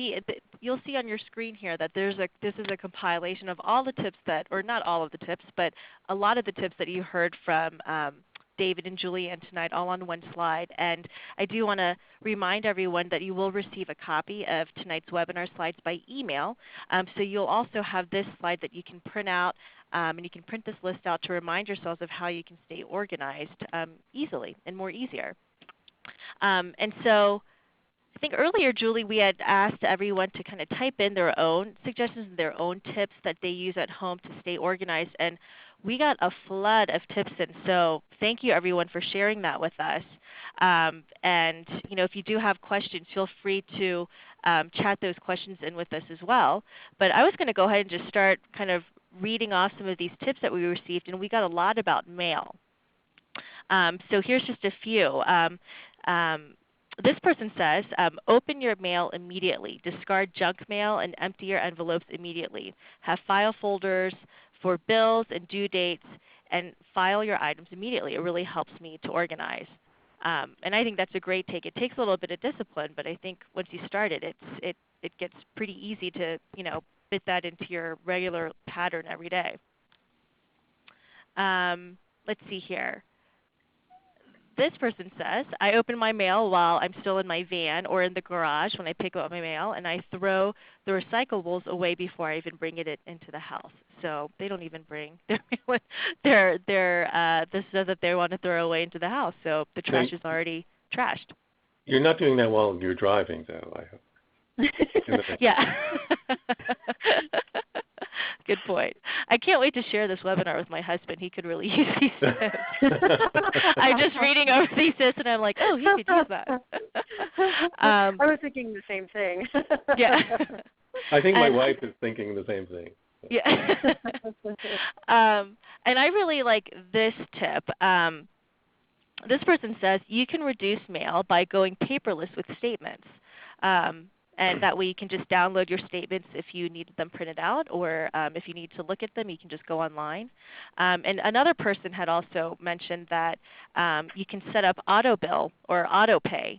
you'll see on your screen here that this is a compilation of all the tips or not all of the tips, but a lot of the tips that you heard from David and Juliann tonight, all on one slide. And I do want to remind everyone that you will receive a copy of tonight's webinar slides by email. So you'll also have this slide that you can print out, and you can print this list out to remind yourselves of how you can stay organized easily and more easier. And so I think earlier, Julie, we had asked everyone to kind of type in their own suggestions and their own tips that they use at home to stay organized. And we got a flood of tips in, so thank you everyone for sharing that with us. And if you do have questions, feel free to chat those questions in with us as well. But I was going to go ahead and just start kind of reading off some of these tips that we received, and we got a lot about mail. So here's just a few. This person says, open your mail immediately. Discard junk mail and empty your envelopes immediately. Have file folders for bills and due dates, and file your items immediately. It really helps me to organize. And I think that's a great take. It takes a little bit of discipline, but I think once you start it, it gets pretty easy to fit that into your regular pattern every day. Let's see here. This person says, I open my mail while I'm still in my van or in the garage when I pick up my mail, and I throw the recyclables away before I even bring it into the house. So they don't even bring their this says that they want to throw away into the house. So the trash is already trashed. You're not doing that while you're driving, though, I hope. Yeah. Good point. I can't wait to share this webinar with my husband. He could really use these tips. I'm just reading over these tips, and I'm like, oh, he could use that. I was thinking the same thing. Yeah. I think my wife is thinking the same thing. Yeah. And I really like this tip. This person says you can reduce mail by going paperless with statements. And that way you can just download your statements if you need them printed out, or if you need to look at them, you can just go online. And another person had also mentioned that you can set up auto bill or auto pay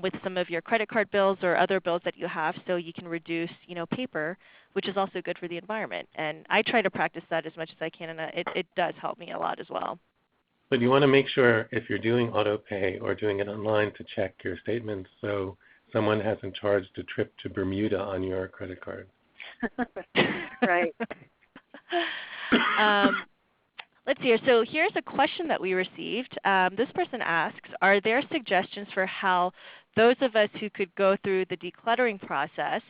with some of your credit card bills or other bills that you have, so you can reduce, paper, which is also good for the environment. And I try to practice that as much as I can, and it does help me a lot as well. But you want to make sure if you're doing auto pay or doing it online to check your statements so someone hasn't charged a trip to Bermuda on your credit card. Right. Let's see here. So here's a question that we received. This person asks, are there suggestions for how those of us who could go through the decluttering process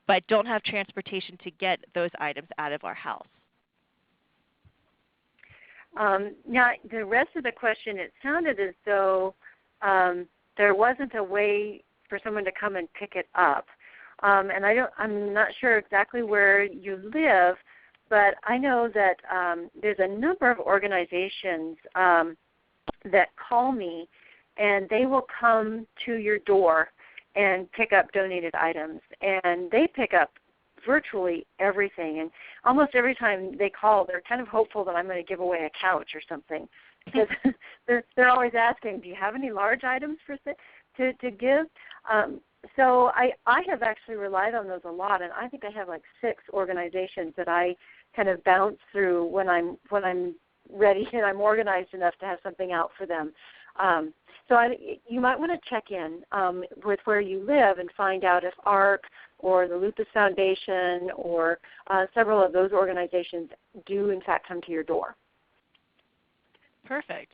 but don't have transportation to get those items out of our house? Now, the rest of the question, it sounded as though there wasn't a way for someone to come and pick it up. And I'm not sure exactly where you live, but I know that there's a number of organizations that call me, and they will come to your door and pick up donated items. And they pick up virtually everything. And almost every time they call, they're kind of hopeful that I'm going to give away a couch or something. Because they're always asking, do you have any large items to give? So I have actually relied on those a lot, and I think I have like 6 organizations that I kind of bounce through when I'm ready and I'm organized enough to have something out for them. So you might want to check in with where you live and find out if ARC or the Lupus Foundation or several of those organizations do in fact come to your door. Perfect.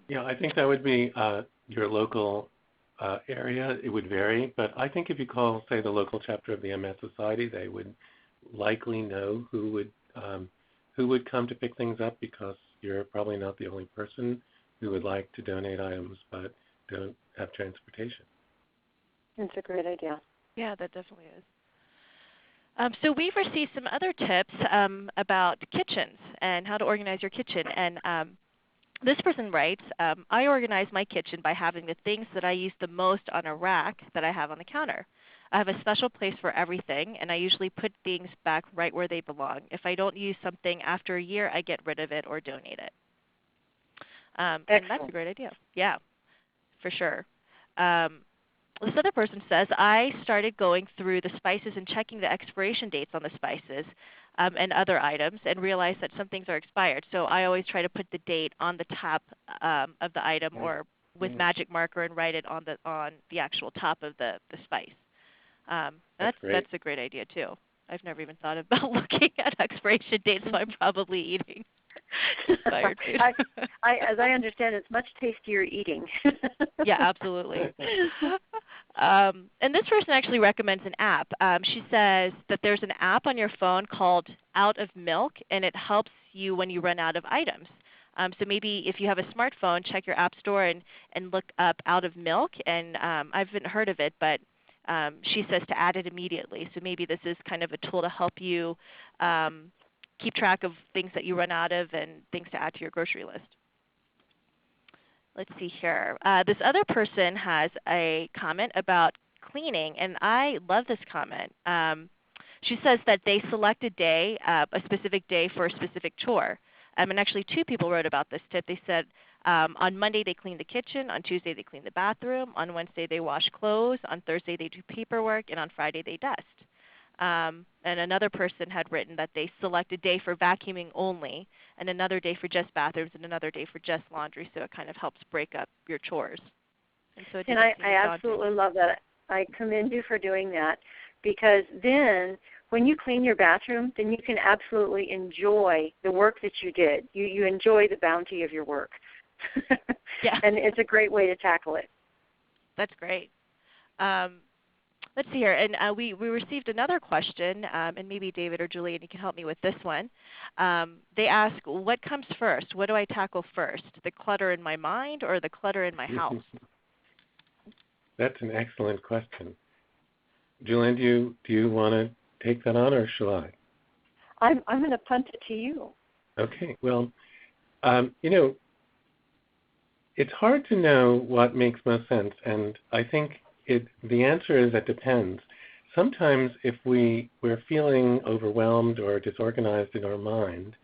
Yeah, I think that would be your local area. It would vary, but I think if you call, say, the local chapter of the MS Society, they would likely know who would come to pick things up, because you're probably not the only person who would like to donate items but don't have transportation. That's a great idea. Yeah, that definitely is. So we've received some other tips about kitchens and how to organize your kitchen. And this person writes, I organize my kitchen by having the things that I use the most on a rack that I have on the counter. I have a special place for everything, and I usually put things back right where they belong. If I don't use something after a year, I get rid of it or donate it. And that's a great idea. Yeah, for sure. This other person says, I started going through the spices and checking the expiration dates on the spices and other items, and realized that some things are expired. So I always try to put the date on the top of the item or with magic marker and write it on the actual top of the spice. That's a great idea too. I've never even thought about looking at expiration dates, so I'm probably eating expired food. As I understand, it's much tastier eating. Yeah, absolutely. And this person actually recommends an app. She says that there's an app on your phone called Out of Milk, and it helps you when you run out of items. So maybe if you have a smartphone, check your app store and look up Out of Milk. And I haven't heard of it, but she says to add it immediately. So maybe this is kind of a tool to help you keep track of things that you run out of and things to add to your grocery list. Let's see here. This other person has a comment about cleaning, and I love this comment. She says that they select a day, a specific day for a specific chore. And actually 2 people wrote about this tip. They said on Monday they clean the kitchen, on Tuesday they clean the bathroom, on Wednesday they wash clothes, on Thursday they do paperwork, and on Friday they dust. And another person had written that they select a day for vacuuming only, and another day for just bathrooms, and another day for just laundry, so it kind of helps break up your chores. And I absolutely love that. I commend you for doing that, because then when you clean your bathroom, then you can absolutely enjoy the work that you did. You enjoy the bounty of your work. Yeah. And it's a great way to tackle it. That's great. Let's see here. And we received another question, and maybe David or Juliann, you can help me with this one. They ask, what comes first? What do I tackle first? The clutter in my mind or the clutter in my house? That's an excellent question. Juliann, do you want to take that on, or shall I? I'm going to punt it to you. Okay. Well, it's hard to know what makes most sense, and I think the answer is it depends. Sometimes if we're feeling overwhelmed or disorganized in our mind,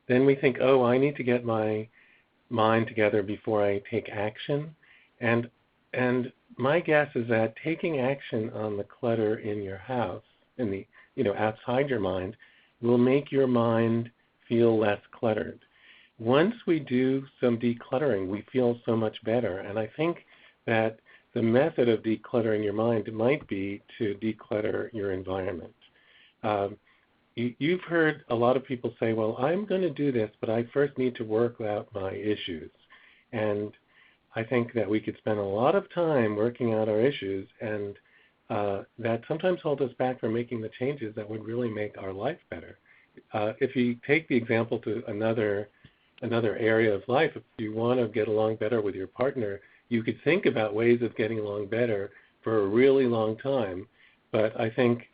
then we think, oh, I need to get my mind together before I take action. And my guess is that taking action on the clutter in your house, in the outside your mind, will make your mind feel less cluttered. Once we do some decluttering, we feel so much better. And I think that the method of decluttering your mind might be to declutter your environment. You've heard a lot of people say, well, I'm going to do this, but I first need to work out my issues. And I think that we could spend a lot of time working out our issues, and that sometimes holds us back from making the changes that would really make our life better. If you take the example to another area of life, if you want to get along better with your partner, you could think about ways of getting along better for a really long time. But I think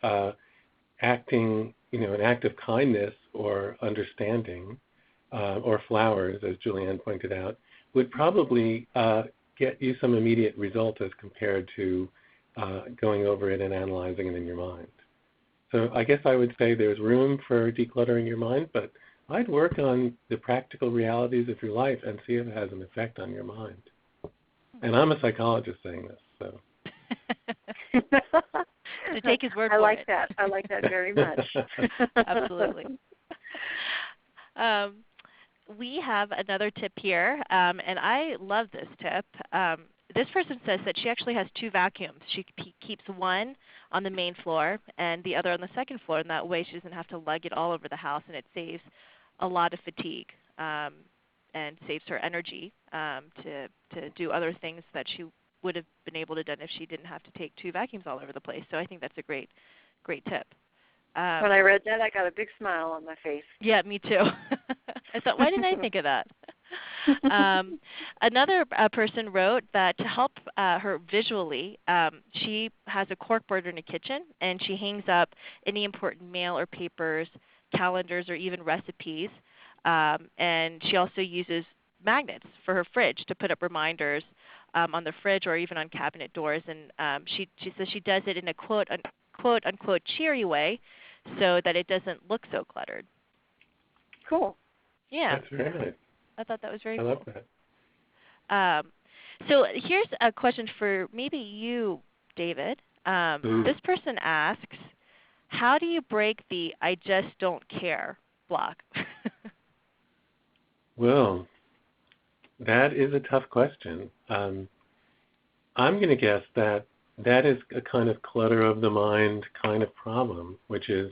acting, an act of kindness or understanding, or flowers, as Juliann pointed out, would probably get you some immediate result as compared to going over it and analyzing it in your mind. So I guess I would say there's room for decluttering your mind, but I'd work on the practical realities of your life and see if it has an effect on your mind. And I'm a psychologist saying this, so. To take his word for it. I like that. I like that very much. Absolutely. We have another tip here, and I love this tip. This person says that she actually has 2 vacuums. She keeps one on the main floor and the other on the second floor, and that way she doesn't have to lug it all over the house, and it saves a lot of fatigue and saves her energy to do other things that she would have been able to do if she didn't have to take 2 vacuums all over the place. So I think that's a great tip. When I read that, I got a big smile on my face. Yeah, me too. I thought, why didn't I think of that? Another person wrote that to help her visually, she has a corkboard in the kitchen, and she hangs up any important mail or papers, calendars, or even recipes. And she also uses magnets for her fridge to put up reminders on the fridge or even on cabinet doors. And she says she does it in a quote unquote cheery way so that it doesn't look so cluttered. Cool. Yeah. That's very nice. I thought that was very cool. I love that. So here's a question for maybe you, David. This person asks, how do you break the I just don't care block? Well, that is a tough question. I'm going to guess that is a kind of clutter of the mind kind of problem, which is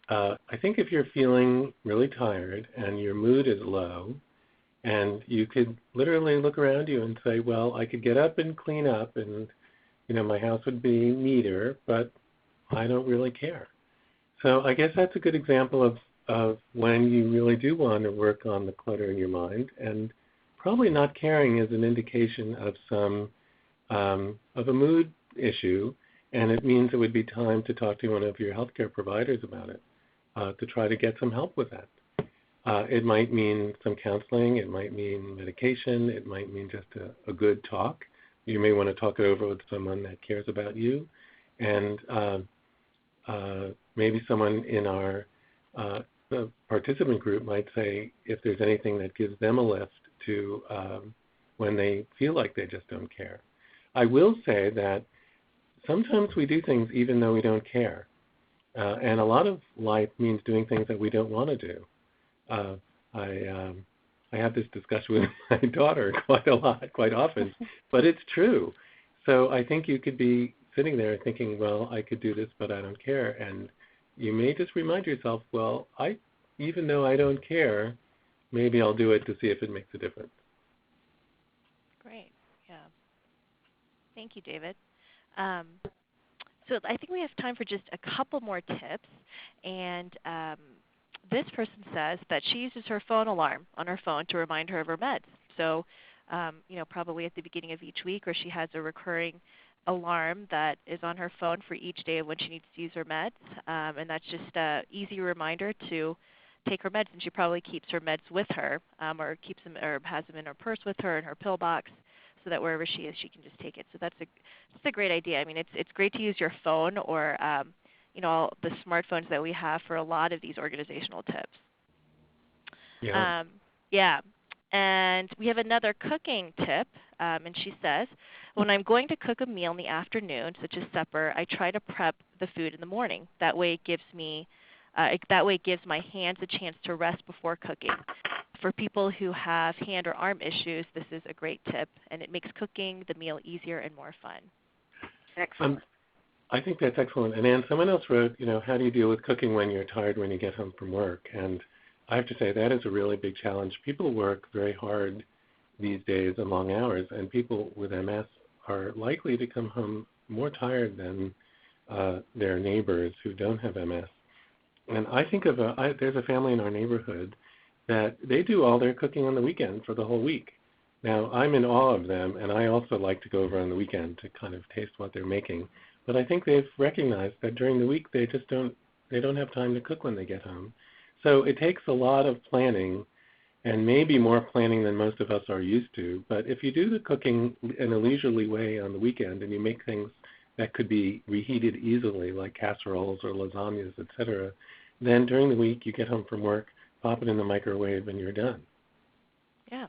I think if you're feeling really tired and your mood is low, and you could literally look around you and say, well, I could get up and clean up and, my house would be neater, but I don't really care. So I guess that's a good example of when you really do want to work on the clutter in your mind, and probably not caring is an indication of some of a mood issue, and it means it would be time to talk to one of your healthcare providers about it, to try to get some help with that. It might mean some counseling, it might mean medication, it might mean just a good talk. You may want to talk it over with someone that cares about you, and maybe someone in our the participant group might say if there's anything that gives them a lift to when they feel like they just don't care. I will say that sometimes we do things even though we don't care. And a lot of life means doing things that we don't want to do. I have this discussion with my daughter quite often, but it's true. So I think you could be sitting there thinking, well, I could do this, but I don't care. And you may just remind yourself, well, even though I don't care, maybe I'll do it to see if it makes a difference. Great. Yeah. Thank you, David. So I think we have time for just a couple more tips. And this person says that she uses her phone alarm on her phone to remind her of her meds. So, probably at the beginning of each week, or she has a recurring alarm that is on her phone for each day of when she needs to use her meds. And that's just an easy reminder to take her meds, and she probably keeps her meds with her, or keeps them or has them in her purse with her in her pill box, so that wherever she is, she can just take it. So that's a great idea. I mean, it's great to use your phone or all the smartphones that we have for a lot of these organizational tips. Yeah. Yeah. And we have another cooking tip, and she says, when I'm going to cook a meal in the afternoon, such as supper, I try to prep the food in the morning. That way it gives my hands a chance to rest before cooking. For people who have hand or arm issues, this is a great tip, and it makes cooking the meal easier and more fun. Excellent. I think that's excellent. And Anne, someone else wrote, how do you deal with cooking when you're tired when you get home from work? And I have to say that is a really big challenge. People work very hard these days and long hours, and people with MS are likely to come home more tired than their neighbors who don't have MS. And I think of there's a family in our neighborhood that they do all their cooking on the weekend for the whole week. Now, I'm in awe of them, and I also like to go over on the weekend to kind of taste what they're making. But I think they've recognized that during the week they just don't have time to cook when they get home. So it takes a lot of planning, and maybe more planning than most of us are used to. But if you do the cooking in a leisurely way on the weekend and you make things that could be reheated easily, like casseroles or lasagnas, etc., then during the week you get home from work, pop it in the microwave, and you're done. Yeah.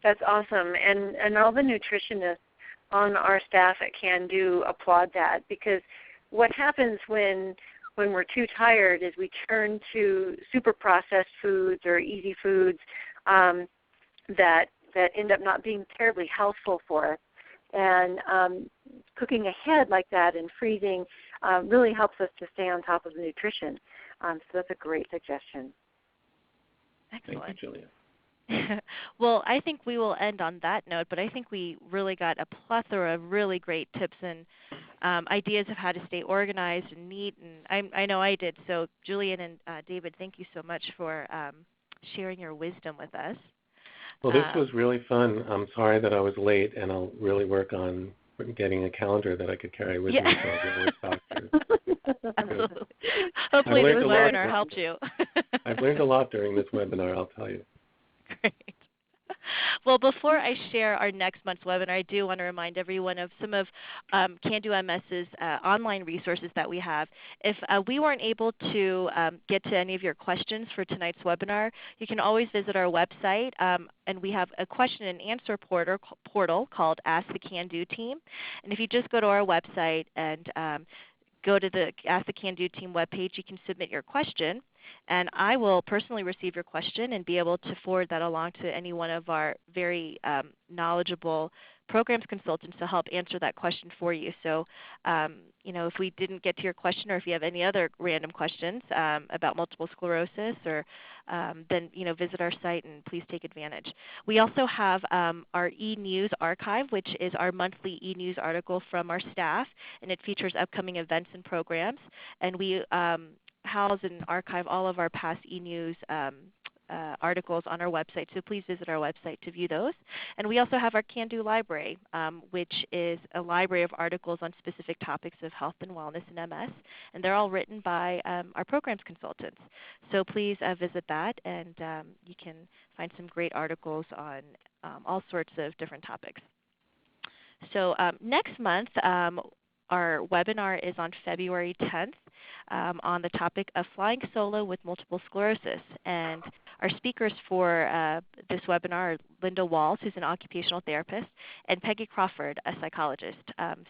That's awesome. And all the nutritionists on our staff at Can Do applaud that, because what happens when we're too tired is we turn to super processed foods or easy foods that end up not being terribly healthful for us. And cooking ahead like that and freezing really helps us to stay on top of the nutrition. So that's a great suggestion. Excellent. Thank you, Juliann. Well, I think we will end on that note, but I think we really got a plethora of really great tips and ideas of how to stay organized and neat, and I know I did. So Juliann and David, thank you so much for sharing your wisdom with us. Well, this was really fun. I'm sorry that I was late, and I'll really work on getting a calendar that I could carry with me so I'll always talk to. Absolutely. Hopefully this webinar helped you. I've learned a lot during this webinar, I'll tell you. Great. Well, before I share our next month's webinar, I do want to remind everyone of some of Can Do MS's online resources that we have. If we weren't able to get to any of your questions for tonight's webinar, you can always visit our website, and we have a question and answer portal called Ask the Can Do Team. And if you just go to our website and go to the Ask the Can Do Team webpage, you can submit your question. And I will personally receive your question and be able to forward that along to any one of our very knowledgeable programs consultants to help answer that question for you. So, if we didn't get to your question, or if you have any other random questions about multiple sclerosis, or then visit our site and please take advantage. We also have our e-news archive, which is our monthly e-news article from our staff, and it features upcoming events and programs. And we house and archive all of our past e-news articles on our website, so please visit our website to view those. And we also have our Can Do Library, which is a library of articles on specific topics of health and wellness and MS, and they're all written by our programs consultants. So please visit that, and you can find some great articles on all sorts of different topics. So next month, our webinar is on February 10th on the topic of flying solo with multiple sclerosis. And our speakers for this webinar are Linda Walls, who's an occupational therapist, and Peggy Crawford, a psychologist.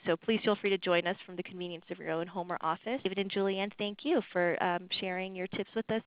So please feel free to join us from the convenience of your own home or office. David and Juliann, thank you for sharing your tips with us